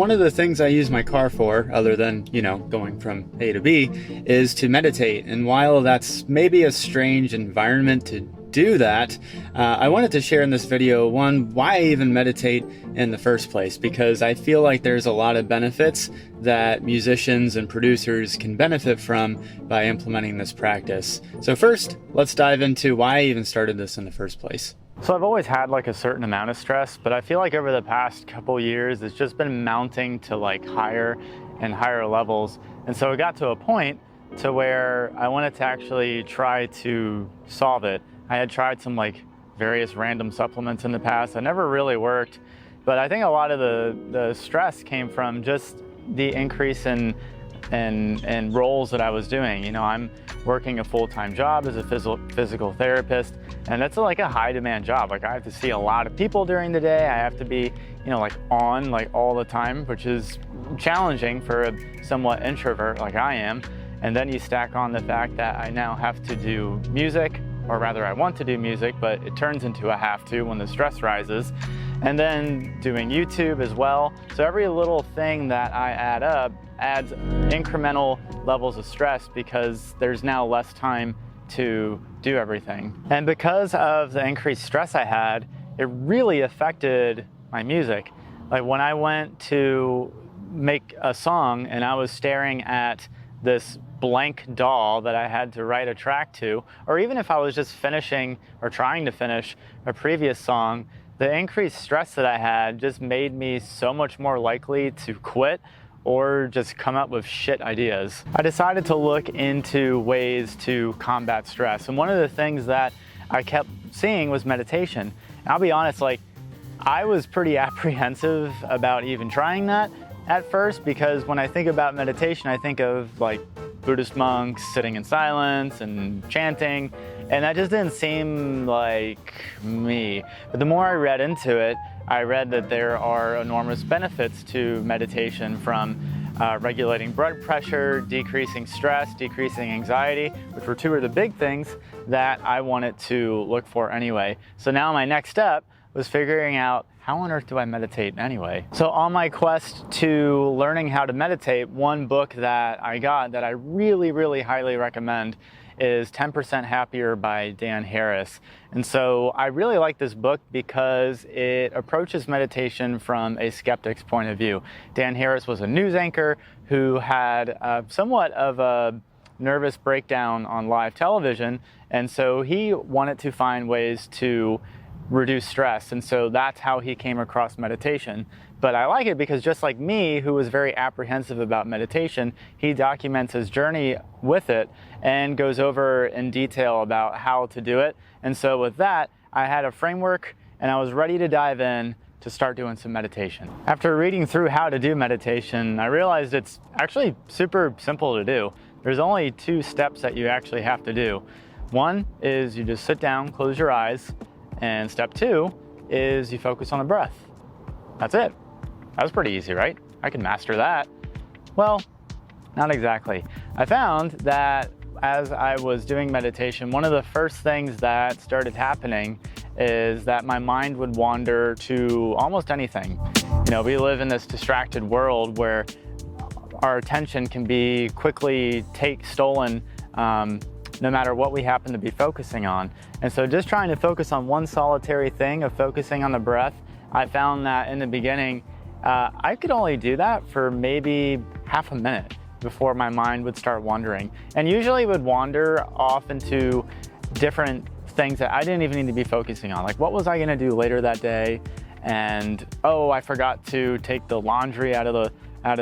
one of the things I use my car for, other than, going from A to B, is to meditate. And while that's maybe a strange environment to do that, I wanted to share in this video, one, why I even meditate in the first place, because I feel like there's a lot of benefits that musicians and producers can benefit from by implementing this practice. So first, let's dive into why I even started this in the first place. So I've always had like a certain amount of stress, but I feel like over the past couple years, it's just been mounting to like higher and higher levels. And so it got to a point to where I wanted to actually try to solve it. I had tried some like various random supplements in the past. It never really worked, but I think a lot of the stress came from just the increase in roles that I was doing. I'm working a full-time job as a physical therapist, and that's like a high demand job. Like I have to see a lot of people during the day. I have to be, on like all the time, which is challenging for a somewhat introvert like I am. And then you stack on the fact that I now have to do music, or rather I want to do music, but it turns into a have to when the stress rises. And then doing YouTube as well. So every little thing that I add up adds incremental levels of stress because there's now less time to do everything. And because of the increased stress I had, it really affected my music. Like when I went to make a song and I was staring at this blank doll that I had to write a track to, or even if I was just finishing or trying to finish a previous song, the increased stress that I had just made me so much more likely to quit or just come up with shit ideas. I decided to look into ways to combat stress. And one of the things that I kept seeing was meditation. And I'll be honest, I was pretty apprehensive about even trying that at first, because when I think about meditation, I think of Buddhist monks sitting in silence and chanting, and that just didn't seem like me. But the more I read into it, I read that there are enormous benefits to meditation, from regulating blood pressure, decreasing stress, decreasing anxiety, which were two of the big things that I wanted to look for anyway. So now my next step was figuring out, how on earth do I meditate anyway? So on my quest to learning how to meditate, one book that I got that I really, really highly recommend is 10% Happier by Dan Harris. And so I really like this book because it approaches meditation from a skeptic's point of view. Dan Harris was a news anchor who had somewhat of a nervous breakdown on live television. And so he wanted to find ways to reduce stress, and so that's how he came across meditation. But I like it because, just like me, who was very apprehensive about meditation, he documents his journey with it and goes over in detail about how to do it. And so with that, I had a framework and I was ready to dive in to start doing some meditation. After reading through how to do meditation, I realized it's actually super simple to do. There's only 2 steps that you actually have to do. One is you just sit down, close your eyes, and step 2 is you focus on the breath. That's it. That was pretty easy, right? I can master that. Well, not exactly. I found that as I was doing meditation, one of the first things that started happening is that my mind would wander to almost anything. We live in this distracted world where our attention can be quickly stolen no matter what we happen to be focusing on. And so just trying to focus on one solitary thing of focusing on the breath, I found that in the beginning, I could only do that for maybe half a minute before my mind would start wandering. And usually it would wander off into different things that I didn't even need to be focusing on. Like, what was I gonna do later that day? And, oh, I forgot to take the laundry out of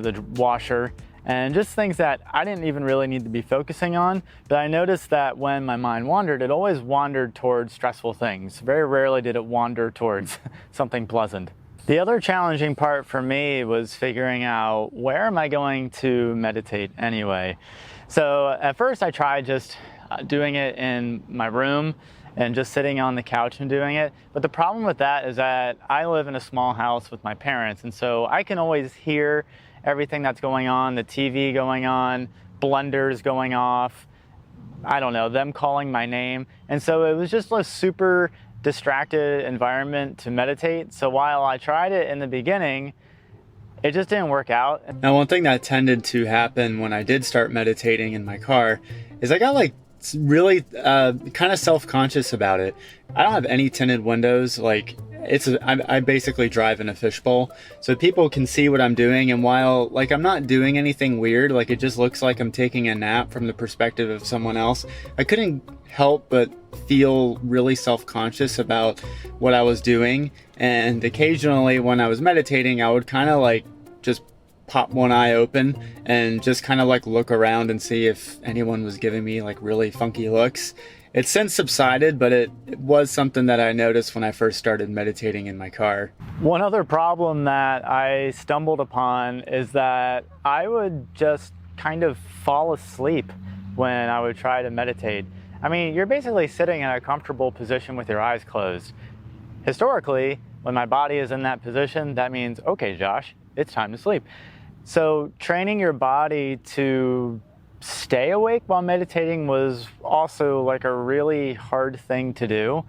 the washer. And just things that I didn't even really need to be focusing on. But I noticed that when my mind wandered, it always wandered towards stressful things. Very rarely did it wander towards something pleasant. The other challenging part for me was figuring out, where am I going to meditate anyway? So at first I tried just doing it in my room and just sitting on the couch and doing it. But the problem with that is that I live in a small house with my parents, and so I can always hear everything that's going on, the TV going on, blenders going off, I don't know, them calling my name. And so it was just a super distracted environment to meditate. So while I tried it in the beginning, it just didn't work out. Now, one thing that tended to happen when I did start meditating in my car is I got like really kind of self-conscious about it. I don't have any tinted windows. Like I basically drive in a fishbowl, so people can see what I'm doing. And while like I'm not doing anything weird, like it just looks like I'm taking a nap from the perspective of someone else, I couldn't help but feel really self-conscious about what I was doing. And occasionally when I was meditating, I would kind of like just pop one eye open and just kind of like look around and see if anyone was giving me like really funky looks. It's since subsided, but it was something that I noticed when I first started meditating in my car. One other problem that I stumbled upon is that I would just kind of fall asleep when I would try to meditate. I mean, you're basically sitting in a comfortable position with your eyes closed. Historically, when my body is in that position, that means, okay, Josh, it's time to sleep. So training your body to stay awake while meditating was also like a really hard thing to do.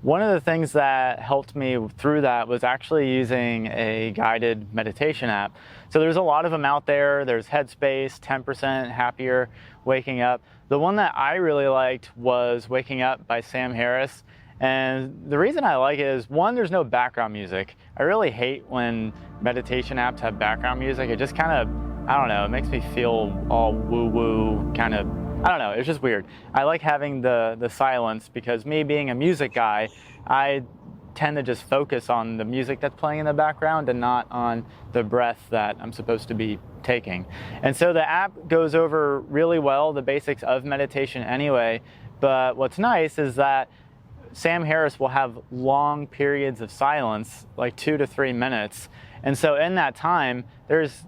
One of the things that helped me through that was actually using a guided meditation app. So there's a lot of them out there. There's Headspace, 10% Happier, Waking Up. The one that I really liked was Waking Up by Sam Harris. And the reason I like it is, one, there's no background music. I really hate when meditation apps have background music. It just kind of, I don't know, it makes me feel all woo-woo, kind of, I don't know, it's just weird. I like having the silence because me being a music guy, I tend to just focus on the music that's playing in the background and not on the breath that I'm supposed to be taking. And so the app goes over really well the basics of meditation anyway, but what's nice is that Sam Harris will have long periods of silence, like 2 to 3 minutes. And so in that time, there's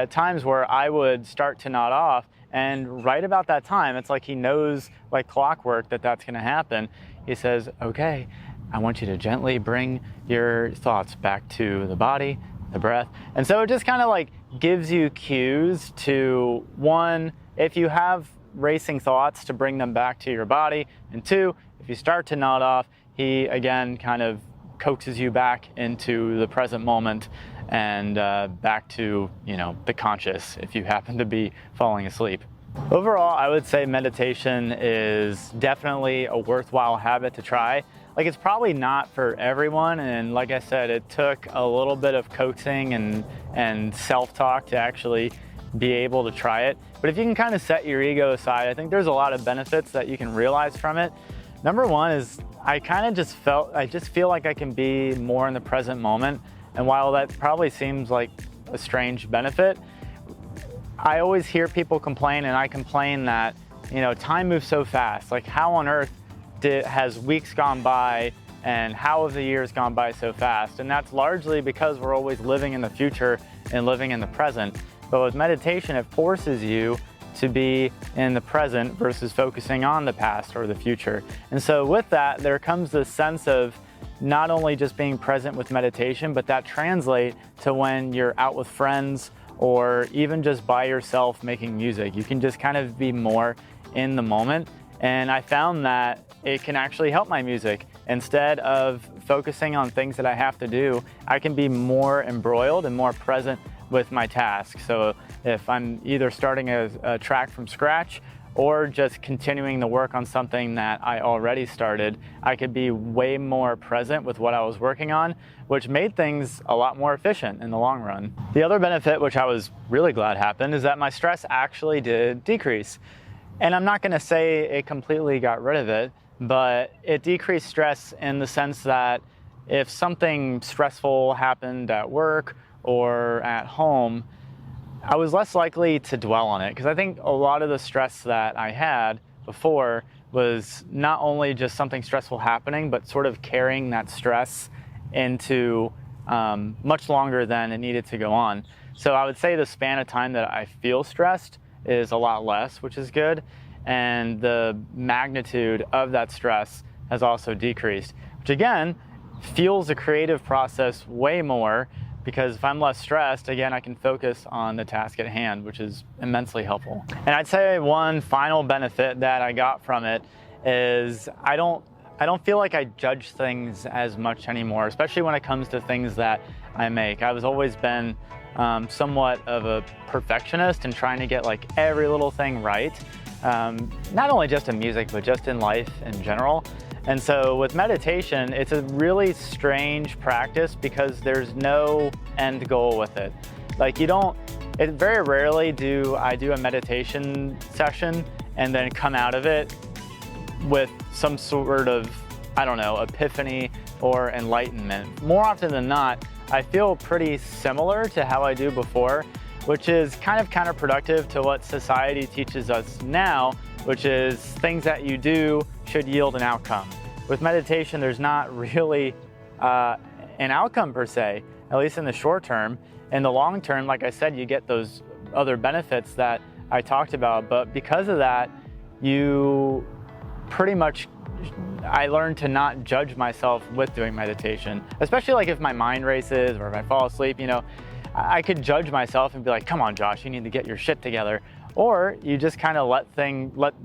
times where I would start to nod off, and right about that time, it's like he knows like clockwork that that's going to happen. He says, okay, I want you to gently bring your thoughts back to the body, the breath. And so it just kind of like gives you cues to, one, if you have racing thoughts, to bring them back to your body, and two, if you start to nod off, he again kind of coaxes you back into the present moment and back to, you know, the conscious if you happen to be falling asleep. Overall, I would say meditation is definitely a worthwhile habit to try. Like, it's probably not for everyone, and like I said, it took a little bit of coaxing and self-talk to actually be able to try it. But if you can kind of set your ego aside, I think there's a lot of benefits that you can realize from it. Number one is I just feel like I can be more in the present moment. And while that probably seems like a strange benefit, I always hear people complain, and I complain that, you know, time moves so fast. Like, how on earth has weeks gone by, and how have the years gone by so fast? And that's largely because we're always living in the future and living in the present. But with meditation, it forces you to be in the present versus focusing on the past or the future. And so with that, there comes this sense of not only just being present with meditation, but that translates to when you're out with friends or even just by yourself making music. You can just kind of be more in the moment. And I found that it can actually help my music. Instead of focusing on things that I have to do, I can be more embroiled and more present with my task. So if I'm either starting a track from scratch or just continuing to work on something that I already started, I could be way more present with what I was working on, which made things a lot more efficient in the long run. The other benefit, which I was really glad happened, is that my stress actually did decrease. And I'm not gonna say it completely got rid of it, but it decreased stress in the sense that if something stressful happened at work or at home, I was less likely to dwell on it, because I think a lot of the stress that I had before was not only just something stressful happening, but sort of carrying that stress into much longer than it needed to go on. So I would say the span of time that I feel stressed is a lot less, which is good. And the magnitude of that stress has also decreased, which again, fuels the creative process way more, because if I'm less stressed, again, I can focus on the task at hand, which is immensely helpful. And I'd say one final benefit that I got from it is I don't I don't feel like I judge things as much anymore, especially when it comes to things that I make. I've always been somewhat of a perfectionist and trying to get like every little thing right. Not only just in music, but just in life in general. And so with meditation, it's a really strange practice because there's no end goal with it. Like very rarely do I do a meditation session and then come out of it with some sort of, I don't know, epiphany or enlightenment. More often than not, I feel pretty similar to how I do before, which is kind of counterproductive to what society teaches us now, which is things that you do should yield an outcome. With meditation, there's not really an outcome per se, at least in the short term. In the long term, like I said, you get those other benefits that I talked about, but because of that, I learned to not judge myself with doing meditation, especially like if my mind races or if I fall asleep, I could judge myself and be like, come on, Josh, you need to get your shit together. Or you just kind of let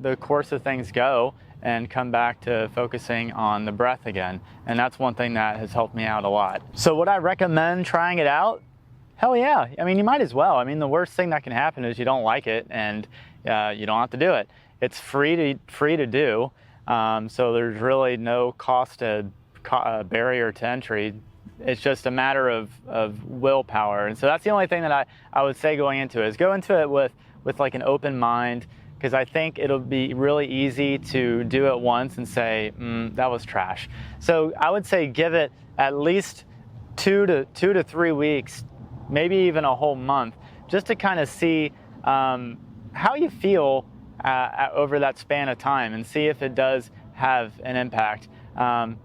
the course of things go and come back to focusing on the breath again. And that's one thing that has helped me out a lot. So would I recommend trying it out? Hell yeah. I mean, you might as well. I mean, the worst thing that can happen is you don't like it and you don't have to do it. It's free to do. So there's really no barrier to entry. It's just a matter of willpower. And so that's the only thing that I would say going into it is go into it with like an open mind, because I think it'll be really easy to do it once and say, that was trash. So I would say give it at least 2 to 3 weeks, maybe even a whole month, just to kind of see how you feel over that span of time and see if it does have an impact. And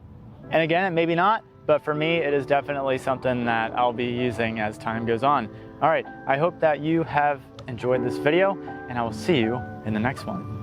again, maybe not, but for me, it is definitely something that I'll be using as time goes on. All right, I hope that you have enjoyed this video, and I will see you in the next one.